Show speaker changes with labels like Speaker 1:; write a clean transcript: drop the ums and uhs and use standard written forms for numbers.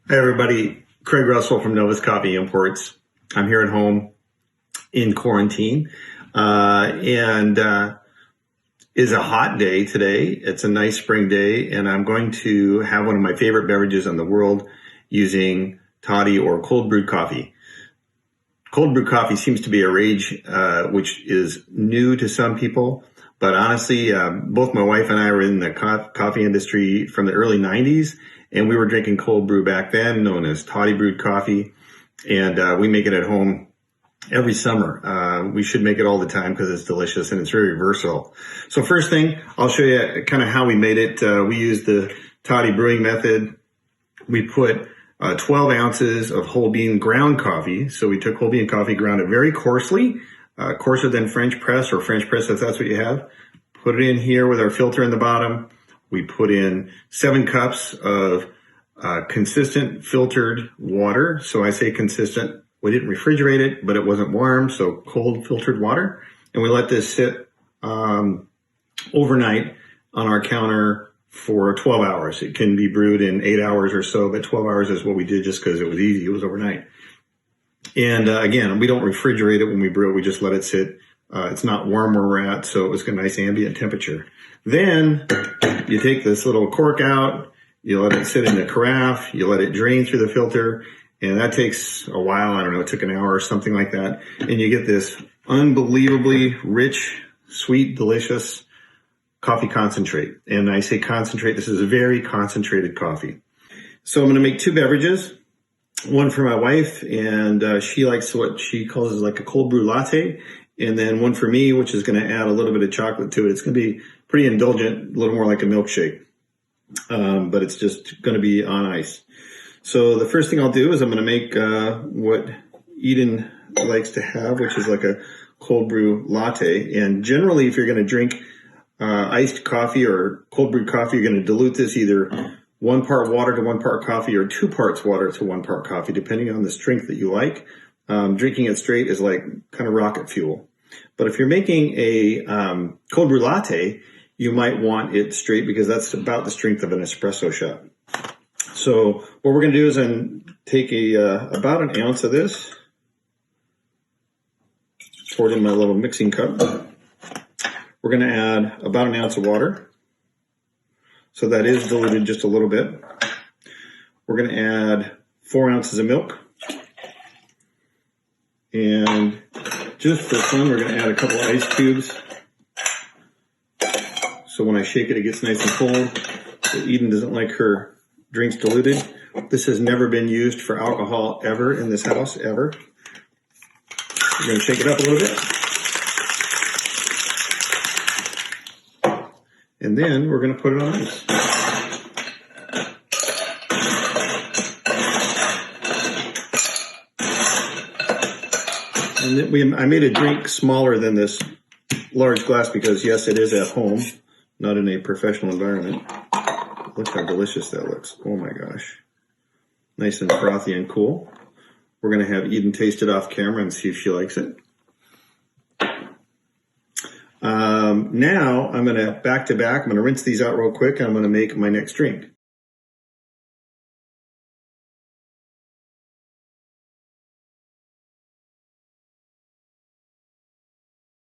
Speaker 1: Hey everybody, Craig Russell from Novus Coffee Imports. I'm here at home in quarantine, and it's a hot day today. It's a nice spring day, and I'm going to have one of my favorite beverages in the world using toddy or cold brewed coffee. Cold brewed coffee seems to be a rage, which is new to some people. But honestly, both my wife and I were in the coffee industry from the early 90s, and we were drinking cold brew back then, known as toddy brewed coffee. And we make it at home every summer. We should make it all the time because it's delicious and it's very versatile. So first thing, I'll show you kind of how we made it. We used the toddy brewing method. We put 12 ounces of whole bean ground coffee. So we took whole bean coffee, ground it very coarsely, coarser than French press or French press if that's what you have. Put it in here with our filter in the bottom. We put in 7 cups of consistent filtered water. So I say consistent. We didn't refrigerate it, but it wasn't warm, so cold filtered water. And we let this sit overnight on our counter for 12 hours. It can be brewed in 8 hours or so, but 12 hours is what we did just because it was easy. It was overnight. And again, we don't refrigerate it when we brew it. We just let it sit. It's not warm where we're at, so it was a nice ambient temperature. Then you take this little cork out, you let it sit in the carafe, you let it drain through the filter, and that takes a while. I don't know, it took an hour or something like that. And you get this unbelievably rich, sweet, delicious coffee concentrate. And I say concentrate, this is a very concentrated coffee. So I'm going to make 2 beverages, one for my wife, and she likes what she calls like a cold brew latte. And then one for me, which is going to add a little bit of chocolate to it. It's going to be pretty indulgent, a little more like a milkshake, but it's just going to be on ice. So the first thing I'll do is I'm going to make what Eden likes to have, which is like a cold brew latte. And generally, if you're going to drink iced coffee or cold brewed coffee, you're going to dilute this either 1 part water to 1 part coffee or 2 parts water to 1 part coffee, depending on the strength that you like. Drinking it straight is like kind of rocket fuel. But if you're making a cold brew latte, you might want it straight because that's about the strength of an espresso shot. So what we're going to do is take about an ounce of this, pour it in my little mixing cup. We're going to add about an ounce of water. So that is diluted just a little bit. We're going to add 4 ounces of milk. And just for fun, we're going to add a couple ice cubes. So when I shake it, it gets nice and cold. So Eden doesn't like her drinks diluted. This has never been used for alcohol ever in this house, ever. We're going to shake it up a little bit. And then we're going to put it on ice. And I made a drink smaller than this large glass because, yes, it is at home, not in a professional environment. Look how delicious that looks. Oh, my gosh. Nice and frothy and cool. We're going to have Eden taste it off camera and see if she likes it. Now, I'm going to back to back. I'm going to rinse these out real quick, and I'm going to make my next drink.